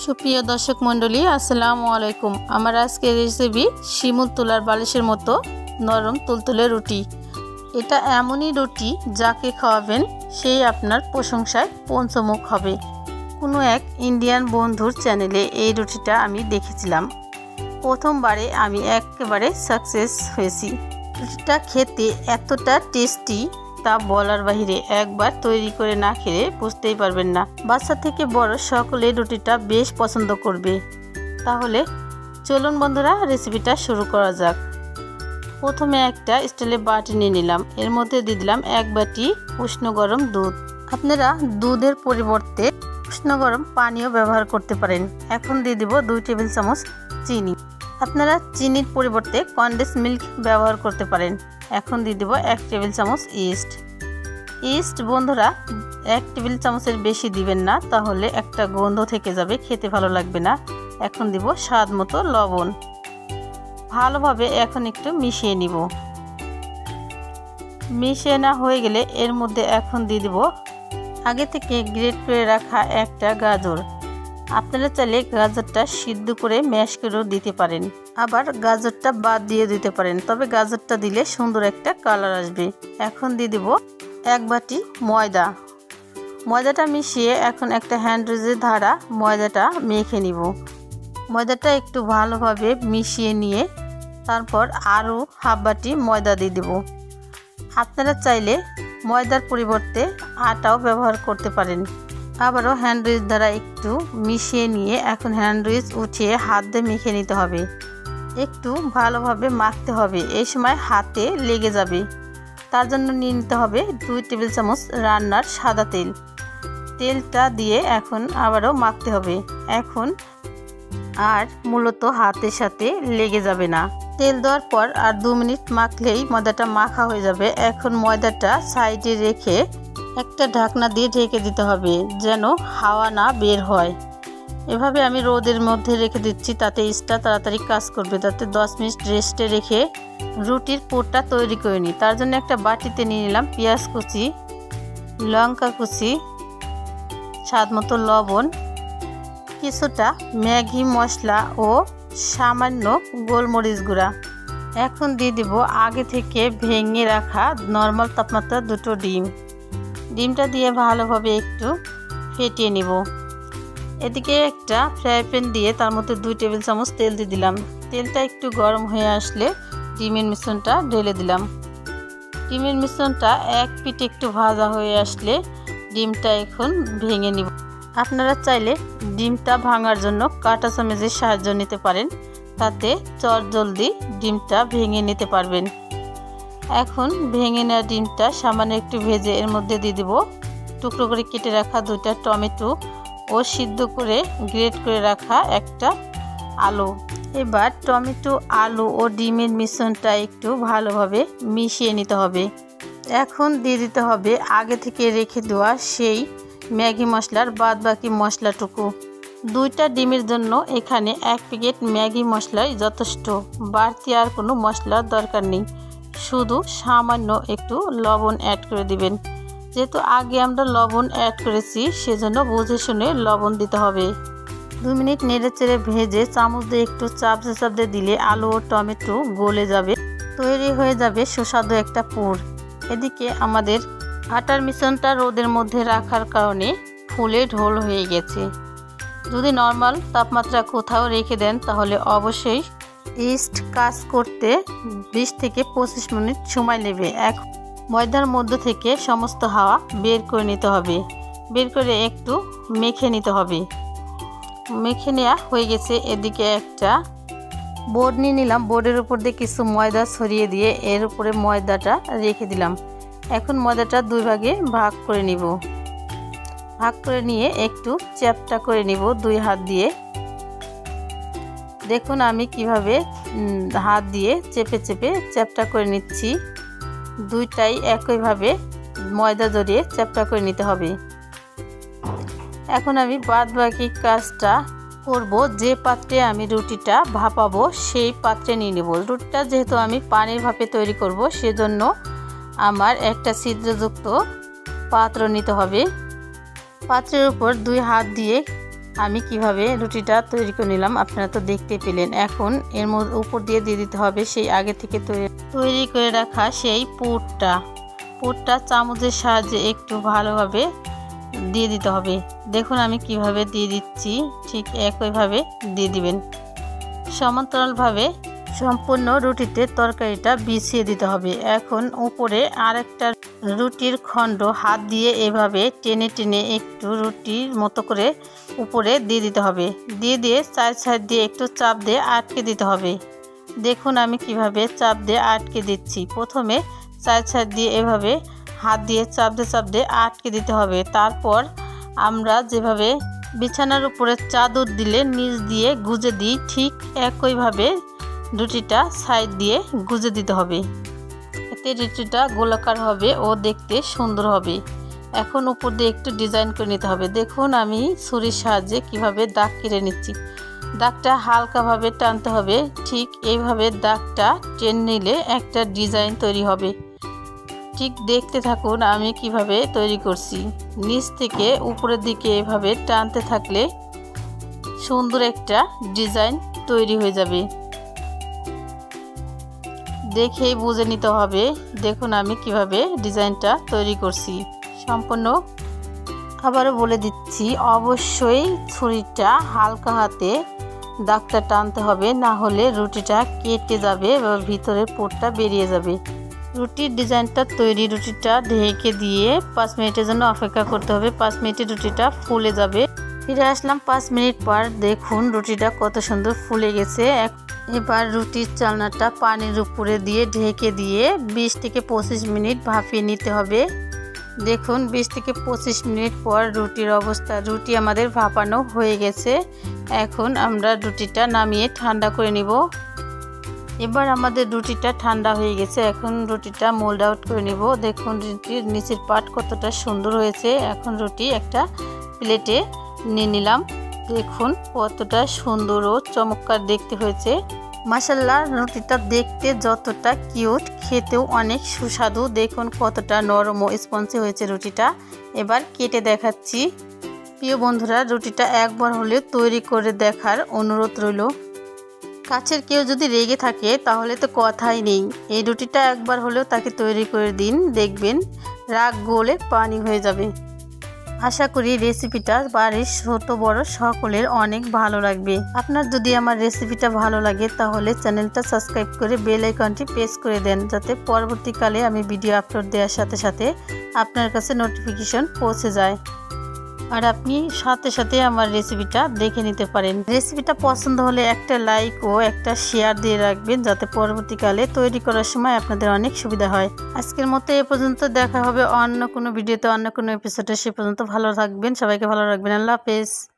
সুপ্রিয় দর্শক মণ্ডলী, আসসালামু আলাইকুম। আমার আজকের রেসিপি শিমুল তুলার বালিশের মতো নরম তুলতুলে রুটি। এটা এমনই রুটি যাকে খাওয়াবেন সেই আপনার প্রশংসায় পঞ্চমুখ হবে। কোনো এক ইন্ডিয়ান বন্ধুর চ্যানেলে এই রুটিটা আমি দেখেছিলাম। প্রথমবারে আমি একেবারে সাকসেস হয়েছি। রুটিটা খেতে এতটা টেস্টি তা বলার বাহিরে, একবার তৈরি করে না খেলে বুঝতেই পারবেন না। বাচ্চা থেকে বড় সকলে রুটিটা বেশ পছন্দ করবে। তাহলে চলুন বন্ধুরা, রেসিপিটা শুরু করা যাক। প্রথমে একটা স্টিলের বাটি নিয়ে নিলাম। এর মধ্যে দিয়ে দিলাম এক বাটি উষ্ণ গরম দুধ। আপনারা দুধের পরিবর্তে উষ্ণ গরম পানিও ব্যবহার করতে পারেন। এখন দিয়ে দিব 2 টেবিল চামচ চিনি। আপনারা চিনির পরিবর্তে কনডেন্স মিল্ক ব্যবহার করতে পারেন। এখন দিয়ে দেব 1 টেবিল চামচ ইস্ট। বন্ধুরা, 1 টেবিল চামচের বেশি দিবেন না, তাহলে একটা গন্ধ থেকে যাবে, খেতে ভালো লাগবে না। এখন দিব স্বাদ মতো লবণ। ভালোভাবে এখন একটু মিশিয়ে নিব। মিশিয়ে না হয়ে গেলে এর মধ্যে এখন দিয়ে দেব আগে থেকে গ্রেট করে রাখা একটা গাজর। আপনারা চাইলে গাজরটা সিদ্ধ করে ম্যাশ করেও দিতে পারেন, আবার গাজরটা বাদ দিয়ে দিতে পারেন, তবে গাজরটা দিলে সুন্দর একটা কালার আসবে। এখন দিয়ে দেব 1 বাটি ময়দাটা মিশিয়ে এখন একটা হ্যান্ড রুজের ধারা ময়দাটা মেখে নিব। ময়দাটা একটু ভালোভাবে মিশিয়ে নিয়ে তারপর আরও হাফ বাটি ময়দা দিয়ে দেব। আপনারা চাইলে ময়দার পরিবর্তে আটাও ব্যবহার করতে পারেন। আবারও হ্যান্ড রুইচ দ্বারা একটু মিশিয়ে নিয়ে এখন হ্যান্ড রুইচ উঠিয়ে হাত দিয়ে মেখে নিতে হবে। একটু ভালোভাবে মাখতে হবে, এই সময় হাতে লেগে যাবে। তার জন্য নিয়ে নিতে হবে 2 টেবিল চামচ রান্নার সাদা তেল। তেলটা দিয়ে এখন আবারও মাখতে হবে। এখন আর মূলত হাতের সাথে লেগে যাবে না। তেল দেওয়ার পর আর 2 মিনিট মাখলেই ময়দাটা মাখা হয়ে যাবে। এখন ময়দাটা সাইডে রেখে একটা ঢাকনা দিয়ে ঢেকে দিতে হবে, যেন হাওয়া না বের হয়। এভাবে আমি রোদের মধ্যে রেখে দিচ্ছি, তাতে ইস্টটা তাড়াতাড়ি কাজ করবে। তাতে 10 মিনিট রেস্টে রেখে রুটির পুরটা তৈরি করে নিই। তার জন্য একটা বাটিতে নিয়ে নিলাম পেঁয়াজ কুচি, লঙ্কা কুচি, স্বাদ মতো লবণ, কিছুটা ম্যাগি মশলা ও সামান্য গোলমরিচ গুঁড়া। এখন দিয়ে দিব আগে থেকে ভেঙে রাখা নর্মাল তাপমাত্রা 2টো ডিমটা দিয়ে ভালোভাবে একটু ফেটিয়ে নিব। এদিকে একটা ফ্রাই প্যান দিয়ে তার মধ্যে 2 টেবিল চামচ তেল দিয়ে দিলাম। তেলটা একটু গরম হয়ে আসলে ডিমের মিশ্রণটা ঢেলে দিলাম। ডিমের মিশ্রণটা এক পিঠে একটু ভাজা হয়ে আসলে ডিমটা এখন ভেঙে নিব। আপনারা চাইলে ডিমটা ভাঙার জন্য কাঁটা চামচের সাহায্য নিতে পারেন, তাতে চটজলদি ডিমটা ভেঙে নিতে পারবেন। এখন ভেঙে নেওয়া ডিমটা সামান্য একটু ভেজে এর মধ্যে দিয়ে দেব টুকরো করে কেটে রাখা 2টা টমেটো ও সিদ্ধ করে গ্রেট করে রাখা একটা আলু। এবার টমেটো, আলু ও ডিমের মিশ্রণটা একটু ভালোভাবে মিশিয়ে নিতে হবে। এখন দিয়ে দিতে হবে আগে থেকে রেখে দেওয়া সেই ম্যাগি মশলার বাদ বাকি মশলাটুকু। 2টা ডিমের জন্য এখানে 1 প্যাকেট ম্যাগি মশলাই যথেষ্ট, বাড়তি আর কোনো মশলার দরকার নেই। শুধু সামান্য একটু লবণ অ্যাড করে দিবেন। যেহেতু আগে আমরা লবণ অ্যাড করেছি, সেজন্য বুঝে শুনে লবণ দিতে হবে। 2 মিনিট নেড়েচেড়ে ভেজে চামচ দিয়ে একটু চাপতে দিলে আলু ও টমেটো গলে যাবে, তৈরি হয়ে যাবে সুস্বাদু একটা পুর। এদিকে আমাদের আটার মিশ্রণটা রোদের মধ্যে রাখার কারণে ফুলে ঢোল হয়ে গেছে। যদি নর্মাল তাপমাত্রা কোথাও রেখে দেন তাহলে অবশ্যই ইস্ট কাজ করতে 20 থেকে 25 মিনিট সময় নেবে। ময়দার মধ্যে থেকে সমস্ত হাওয়া বের করে নিতে হবে। বের করে একটু মেখে নিতে হবে। মেখে নেওয়া হয়ে গেছে। এদিকে একটা বোর্ড নিয়ে নিলাম। বোর্ডের উপর দিয়ে কিছু ময়দা ছড়িয়ে দিয়ে এর উপরে ময়দাটা রেখে দিলাম। এখন ময়দাটা 2 ভাগে ভাগ করে নিব। ভাগ করে নিয়ে একটু চ্যাপটা করে নিব 2 হাত দিয়ে। দেখুন আমি কিভাবে হাত দিয়ে চেপে চেপে চ্যাপটা করে নিচ্ছি। 2টাই একইভাবে ময়দা জড়িয়ে চ্যাপটা করে নিতে হবে। এখন আমি বাদ বাকি কাজটা করব। যে পাত্রে আমি রুটিটা ভাপাবো সেই পাত্রে নিয়ে নেব। রুটিটা যেহেতু আমি পানির ভাপে তৈরি করব, সেজন্য আমার একটা ছিদ্রযুক্ত পাত্র নিতে হবে। পাত্রের উপর 2 হাত দিয়ে আমি কিভাবে রুটিটা তৈরি করে নিলাম আপনারা তো দেখতে পেলেন। এখন এর মধ্যে উপর দিয়ে দিতে হবে সেই আগে থেকে তৈরি করে রাখা সেই পুরটা চামচের সাহায্যে একটু ভালোভাবে দিয়ে দিতে হবে। দেখুন আমি কিভাবে দিয়ে দিচ্ছি, ঠিক একইভাবে দিয়ে দিবেন। সমান্তরালভাবে সম্পূর্ণ রুটিতে তরকারিটা বিছিয়ে দিতে হবে। এখন উপরে আরেকটা রুটির খণ্ড হাত দিয়ে এভাবে টেনে টেনে একটু রুটির মতো করে উপরে দিয়ে দিতে হবে। দিয়ে সাইড দিয়ে একটু চাপ দিয়ে আটকে দিতে হবে। দেখুন আমি কিভাবে চাপ দিয়ে আটকে দিচ্ছি। প্রথমে সাইড দিয়ে এভাবে হাত দিয়ে চাপ দিয়ে আটকে দিতে হবে। তারপর আমরা যেভাবে বিছানার উপরে চাদর দিলে নিচ দিয়ে গুজে দিই, ঠিক একইভাবে রুটিটা সাইড দিয়ে গুজে দিতে হবে। এতে রুটিটা গোলাকার হবে ও দেখতে সুন্দর হবে। এখন উপর দিয়ে একটু ডিজাইন করে নিতে হবে। দেখুন আমি ছুরির সাহায্যে কিভাবে দাগ কেটে নিচ্ছি। দাগটা হালকাভাবে টানতে হবে। ঠিক এইভাবে দাগটা টেনে নিলে একটা ডিজাইন তৈরি হবে। ঠিক দেখতে থাকুন আমি কিভাবে তৈরি করছি। নিচ থেকে উপরের দিকে এভাবে টানতে থাকলে সুন্দর একটা ডিজাইন তৈরি হয়ে যাবে। দেখেই বুঝে নিতে হবে। দেখুন আমি কিভাবে ডিজাইনটা তৈরি করছি সম্পূর্ণ। আবারও বলে দিচ্ছি, অবশ্যই ছুরিটা হালকা হাতে দাগটা টানতে হবে, না হলে রুটিটা কেটে যাবে বা ভিতরের পুরটা বেরিয়ে যাবে। রুটির ডিজাইনটা তৈরি, রুটিটা ঢেকে দিয়ে 5 মিনিটের জন্য অপেক্ষা করতে হবে। 5 মিনিটে রুটিটা ফুলে যাবে। ফিরে আসলাম 5 মিনিট পর। দেখুন রুটিটা কত সুন্দর ফুলে গেছে। এবার রুটির চালনাটা পানির উপরে দিয়ে ঢেকে দিয়ে 20 থেকে 25 মিনিট ভাপিয়ে নিতে হবে। দেখুন 20 থেকে 25 মিনিট পর রুটির অবস্থা, রুটি আমাদের ভাপানো হয়ে গেছে। এখন আমরা রুটিটা নামিয়ে ঠান্ডা করে নিব। এবার আমাদের রুটিটা ঠান্ডা হয়ে গেছে। এখন রুটিটা মোল্ড আউট করে নিব। দেখুন রুটির নিচের পাট কতটা সুন্দর হয়েছে। এখন রুটি একটা প্লেটে নিয়ে নিলাম। দেখুন কতটা সুন্দর ও চমৎকার দেখতে হয়েছে। মাশাআল্লাহ, রুটিটা দেখতে যতটা কিউট, খেতেও অনেক সুস্বাদু। দেখুন কতটা নরম ও স্পঞ্জি হয়েছে রুটিটা। এবার কেটে দেখাচ্ছি। প্রিয় বন্ধুরা, রুটিটা একবার হলেও তৈরি করে দেখার অনুরোধ রইল। কাছের কেউ যদি রেগে থাকে তাহলে তো কথাই নেই, এই রুটিটা একবার হলেও তাকে তৈরি করে দিন, দেখবেন রাগ গলে পানি হয়ে যাবে। আশা করি রেসিপিটা বাড়ির ছোট বড় সকলের অনেক ভালো লাগবে। আপনার যদি আমার রেসিপিটা ভালো লাগে তাহলে চ্যানেলটা সাবস্ক্রাইব করে বেল আইকনটি প্রেস করে দেন, যাতে পরবর্তীকালে আমি ভিডিও আপলোড দেওয়ার সাথে সাথে আপনার কাছে নোটিফিকেশন পৌঁছে যায় আর আপনি সাথে সাথে আমার রেসিপিটা দেখে নিতে পারেন। রেসিপিটা পছন্দ হলে একটা লাইক ও একটা শেয়ার দিয়ে রাখবেন, যাতে পরবর্তীকালে তৈরি করার সময় আপনাদের অনেক সুবিধা হয়। আজকের মতো এ পর্যন্ত। দেখা হবে অন্য কোনো ভিডিওতে, অন্য কোনো এপিসোডে। সে পর্যন্ত ভালো থাকবেন, সবাইকে ভালো রাখবেন। আল্লাহ হাফেজ।